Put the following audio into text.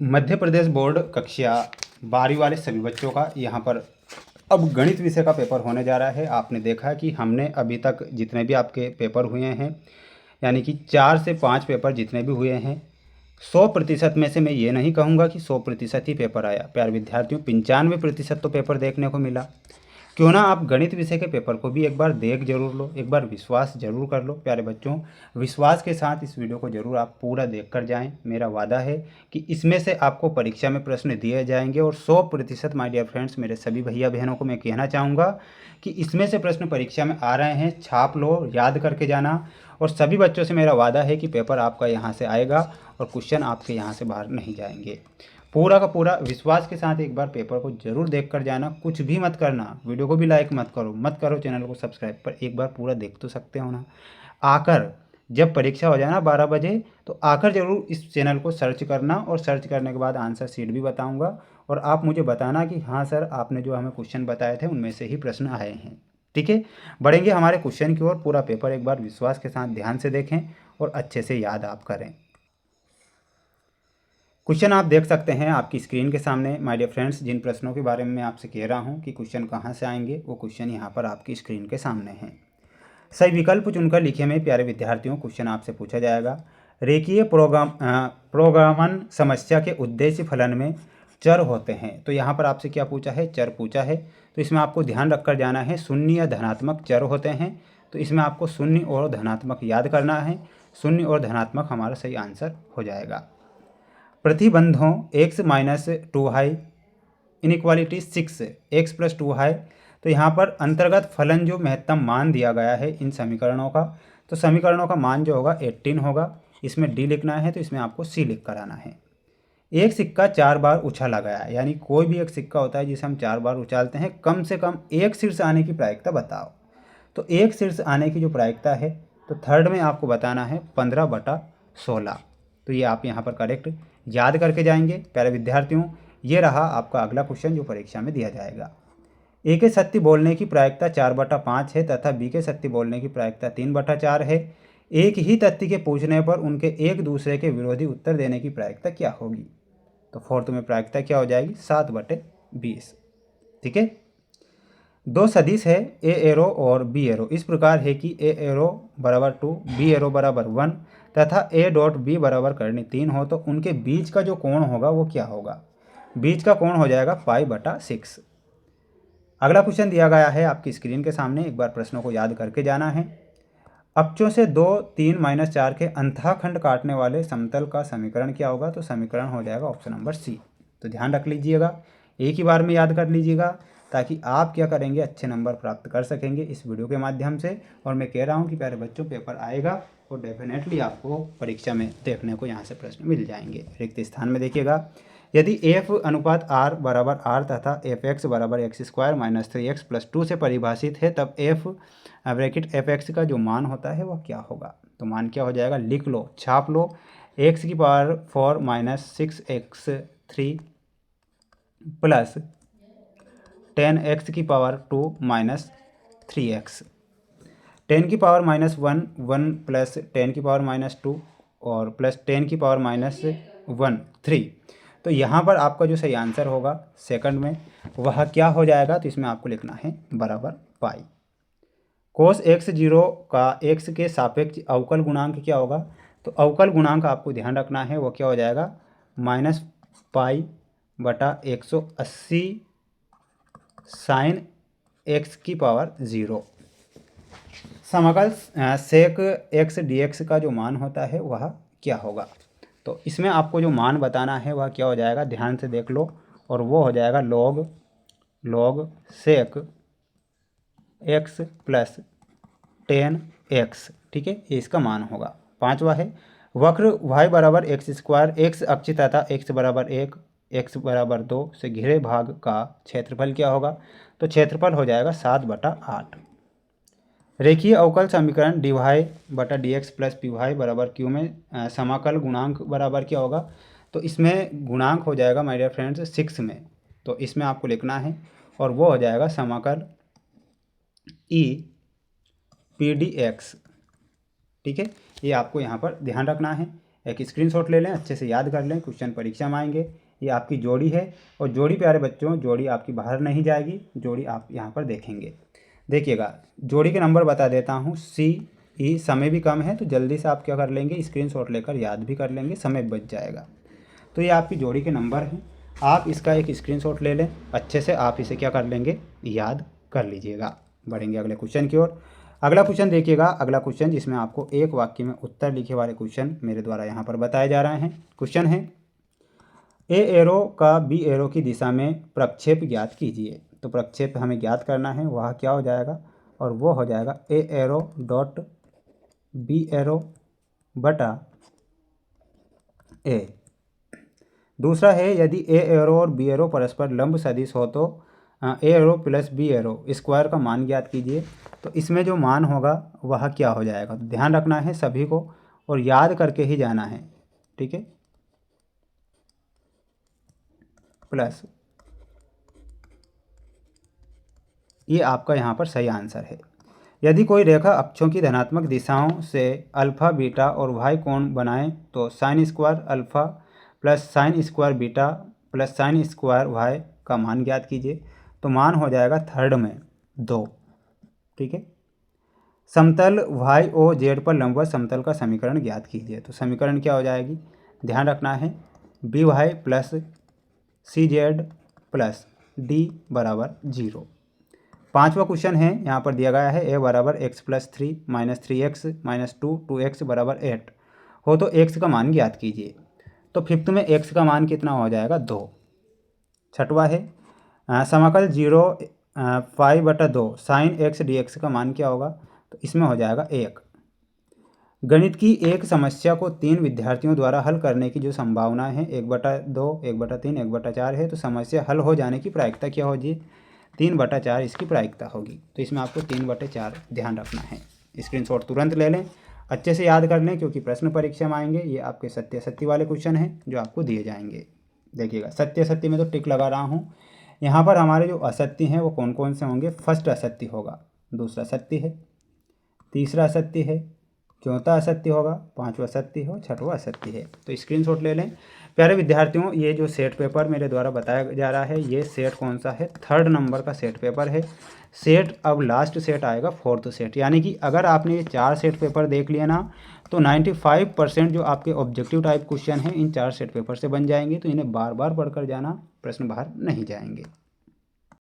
Madhya Pradesh board कक्षा 12वीं वाले सभी बच्चों का यहाँ पर अब गणित विषय का पेपर होने जा रहा है। आपने देखा कि हमने अभी तक जितने भी आपके पेपर हुए हैं, यानी कि 4 से 5 पेपर जितने भी हुए हैं, 100% में से मैं ये नहीं कहूँगा कि 100% ही पेपर आया। प्यारे विद्यार्थियों, 95% तो पेपर देखने को मिला। क्यों ना आप गणित विषय के पेपर को भी एक बार देख जरूर लो, एक बार विश्वास जरूर कर लो। प्यारे बच्चों, विश्वास के साथ इस वीडियो को जरूर आप पूरा देख कर जाएँ। मेरा वादा है कि इसमें से आपको परीक्षा में प्रश्न दिए जाएंगे और 100% माय डियर फ्रेंड्स, मेरे सभी भैया बहनों को मैं कहना चाहूँगा कि इसमें से प्रश्न परीक्षा में आ रहे हैं, छाप लो, याद करके जाना। और सभी बच्चों से मेरा वादा है कि पेपर आपका यहाँ से आएगा और क्वेश्चन आपके यहाँ से बाहर नहीं जाएंगे। पूरा का पूरा विश्वास के साथ एक बार पेपर को जरूर देख कर जाना। कुछ भी मत करना, वीडियो को भी लाइक मत करो, चैनल को सब्सक्राइब, पर एक बार पूरा देख तो सकते हो ना। आकर जब परीक्षा हो जाए ना 12 बजे, तो आकर जरूर इस चैनल को सर्च करना और सर्च करने के बाद आंसर शीट भी बताऊंगा और आप मुझे बताना कि हाँ सर, आपने जो हमें क्वेश्चन बताए थे उनमें से ही प्रश्न आए हैं। ठीक है, बढ़ेंगे हमारे क्वेश्चन की ओर। पूरा पेपर एक बार विश्वास के साथ ध्यान से देखें और अच्छे से याद आप करें। क्वेश्चन आप देख सकते हैं आपकी स्क्रीन के सामने। माय डियर फ्रेंड्स, जिन प्रश्नों के बारे में मैं आपसे कह रहा हूं कि क्वेश्चन कहां से आएंगे, वो क्वेश्चन यहां पर आपकी स्क्रीन के सामने हैं। सही विकल्प चुनकर लिखे में प्यारे विद्यार्थियों, क्वेश्चन आपसे पूछा जाएगा। रेखीय प्रोग्रामन समस्या के उद्देश्य फलन में चर होते हैं। तो यहाँ पर आपसे क्या पूछा है? चर पूछा है। तो इसमें आपको ध्यान रखकर जाना है, शून्य या धनात्मक चर होते हैं। तो इसमें आपको शून्य और धनात्मक याद करना है। शून्य और धनात्मक हमारा सही आंसर हो जाएगा। प्रतिबंधों x-2y इनइक्वालिटी 6 x+2y। तो यहाँ पर अंतर्गत फलन जो महत्तम मान दिया गया है इन समीकरणों का, तो समीकरणों का मान जो होगा 18 होगा। इसमें d लिखना है तो इसमें आपको c लिख कर आना है। एक सिक्का 4 बार उछाला गया, यानी कोई भी एक सिक्का होता है जिसे हम 4 बार उछालते हैं, कम से कम एक शीर्ष आने की प्रायिकता बताओ। तो एक शीर्ष आने की जो प्रायिकता है, तो थर्ड में आपको बताना है 15/16। तो ये आप यहाँ पर करेक्ट याद करके जाएंगे। प्यारे विद्यार्थियों, ये रहा आपका अगला क्वेश्चन जो परीक्षा में दिया जाएगा। ए के सत्य बोलने की प्रायिकता 4/5 है तथा बी के सत्य बोलने की प्रायिकता 3/4 है। एक ही तथ्य के पूछने पर उनके एक दूसरे के विरोधी उत्तर देने की प्रायिकता क्या होगी? तो फोर्थ में प्रायिकता क्या हो जाएगी? 7/20। ठीक है, दो सदिश है ए एरो और बी एरो इस प्रकार है कि ए एरो बराबर 2, बी एरो बराबर 1 तथा ए डॉट बी बराबर करनी 3 हो, तो उनके बीच का जो कोण होगा वो क्या होगा? बीच का कोण हो जाएगा π/6। अगला क्वेश्चन दिया गया है आपकी स्क्रीन के सामने। एक बार प्रश्नों को याद करके जाना है। अक्षों से 2, 3, -4 के अंतःखंड काटने वाले समतल का समीकरण क्या होगा? तो समीकरण हो जाएगा ऑप्शन नंबर सी। तो ध्यान रख लीजिएगा, एक ही बार में याद कर लीजिएगा, ताकि आप क्या करेंगे, अच्छे नंबर प्राप्त कर सकेंगे इस वीडियो के माध्यम से। और मैं कह रहा हूँ कि प्यारे बच्चों, पेपर आएगा और डेफिनेटली आपको परीक्षा में देखने को यहाँ से प्रश्न मिल जाएंगे। रिक्त स्थान में देखिएगा, यदि f अनुपात r बराबर r तथा f(x) बराबर x² - 3x+2 से परिभाषित है, तब f ब्रैकेट f(x) का जो मान होता है वह क्या होगा? तो मान क्या हो जाएगा? लिख लो, छाप लो, x⁴ - 6x3 plus 10x⁻² - 3x, 10⁻1 1 plus 10⁻2 और प्लस 10⁻1 3। तो यहाँ पर आपका जो सही आंसर होगा सेकंड में, वह क्या हो जाएगा? तो इसमें आपको लिखना है बराबर पाई। कोस x0 का x के सापेक्ष अवकल गुणांक क्या होगा? तो अवकल गुणांक आपको ध्यान रखना है, वो क्या हो जाएगा? -π/180 sin x⁻0। समाकल sec x dx का जो मान होता है वह क्या होगा? तो इसमें आपको जो मान बताना है वह क्या हो जाएगा? ध्यान से देख लो, और वो हो जाएगा log sec x plus 10x। ठीक है, ये इसका मान होगा। पांचवा है वक्र y बराबर x², x अक्ष तथा x बराबर 1, x बराबर 2 से घिरे भाग का क्षेत्रफल क्या होगा? तो क्षेत्रफल हो जाएगा 7/8। रेखीय अवकल समीकरण dy/dx प्लस py बराबर q में समाकल गुणांक बराबर क्या होगा? तो इसमें गुणांक हो जाएगा माय डियर फ्रेंड्स 6 में, तो इसमें आपको लिखना है, और वो हो जाएगा समाकल e pdx। ठीक है, ये आपको यहाँ पर ध्यान रखना है। एक स्क्रीनशॉट ले लें, अच्छे से याद कर लें, क्वेश्चन परीक्षा में आएंगे। ये आपकी जोड़ी है और जोड़ी प्यारे बच्चों, जोड़ी आपकी बाहर नहीं जाएगी, जोड़ी आप यहाँ पर देखेंगे। देखिएगा, जोड़ी के नंबर बता देता हूँ। CE, समय भी कम है तो जल्दी से आप क्या कर लेंगे, स्क्रीनशॉट लेकर याद भी कर लेंगे, समय बच जाएगा। तो ये आपकी जोड़ी के नंबर हैं, आप इसका एक स्क्रीनशॉट ले लें, अच्छे से आप इसे क्या कर लेंगे, याद कर लीजिएगा। बढ़ेंगे अगले क्वेश्चन की ओर। अगला क्वेश्चन देखिएगा, अगला क्वेश्चन जिसमें आपको एक वाक्य में उत्तर लिखे वाले क्वेश्चन मेरे द्वारा यहाँ पर बताए जा रहे हैं। क्वेश्चन है, ए एरो का बी एरो की दिशा में प्रक्षेप ज्ञात कीजिए। तो प्रक्षेप हमें ज्ञात करना है, वह क्या हो जाएगा, और वो हो जाएगा A arrow dot B arrow बटा ए। दूसरा है, यदि ए एरो और बी एरो परस्पर लंब सदिश हो तो A arrow plus B arrow square का मान ज्ञात कीजिए। तो इसमें जो मान होगा वह क्या हो जाएगा, तो ध्यान रखना है सभी को और याद करके ही जाना है, ठीक है। प्लस ये आपका यहाँ पर सही आंसर है। यदि कोई रेखा अक्षों की धनात्मक दिशाओं से अल्फा बीटा और वाई कोण बनाए तो sine square alpha plus sine square beta plus sine square y का मान ज्ञात कीजिए। तो मान हो जाएगा थर्ड में 2, ठीक है। समतल वाई ओ जेड पर लंबवत समतल का समीकरण ज्ञात कीजिए। तो समीकरण क्या हो जाएगी, ध्यान रखना है, बी वाई प्लस सी जेड प्लस डी बराबर 0। पांचवा क्वेश्चन है, यहाँ पर दिया गया है ए बराबर x plus 3 minus 3x minus 2x बराबर 8 हो तो x का मान ज्ञात कीजिए। तो फिफ्थ में x का मान कितना हो जाएगा, 2। छठवा है, समाकल 0 पाई बटा 2 साइन x dx का मान क्या होगा, तो इसमें हो जाएगा 1। गणित की एक समस्या को 3 विद्यार्थियों द्वारा हल करने की जो संभावना है 1/2, 1/3, 1/4 है, तो समस्या हल हो जाने की प्रायिकता क्या होगी, 3/4 इसकी प्रायिकता होगी। तो इसमें आपको 3/4 ध्यान रखना है। स्क्रीनशॉट तुरंत ले लें, अच्छे से याद कर लें, क्योंकि प्रश्न परीक्षा में आएंगे। ये आपके सत्य सत्य वाले क्वेश्चन हैं जो आपको दिए जाएंगे। देखिएगा, सत्य सत्य में तो टिक लगा रहा हूँ। यहाँ पर हमारे जो असत्य हैं वो कौन कौन से होंगे, फर्स्ट असत्य होगा, दूसरा सत्य है, तीसरा असत्य है, चौथा असत्य होगा, पांचवा सत्य हो, छठवा असत्य है। तो स्क्रीनशॉट ले लें। प्यारे विद्यार्थियों, ये जो सेट पेपर मेरे द्वारा बताया जा रहा है, ये सेट कौन सा है, 3rd नंबर का सेट पेपर है। सेट अब लास्ट सेट आएगा 4th सेट, यानी कि अगर आपने ये 4 सेट पेपर देख लिया ना, तो 95% जो आपके ऑब्जेक्टिव टाइप क्वेश्चन हैं इन 4 सेट पेपर से बन जाएंगे। तो इन्हें बार बार पढ़कर जाना, प्रश्न बाहर नहीं जाएंगे।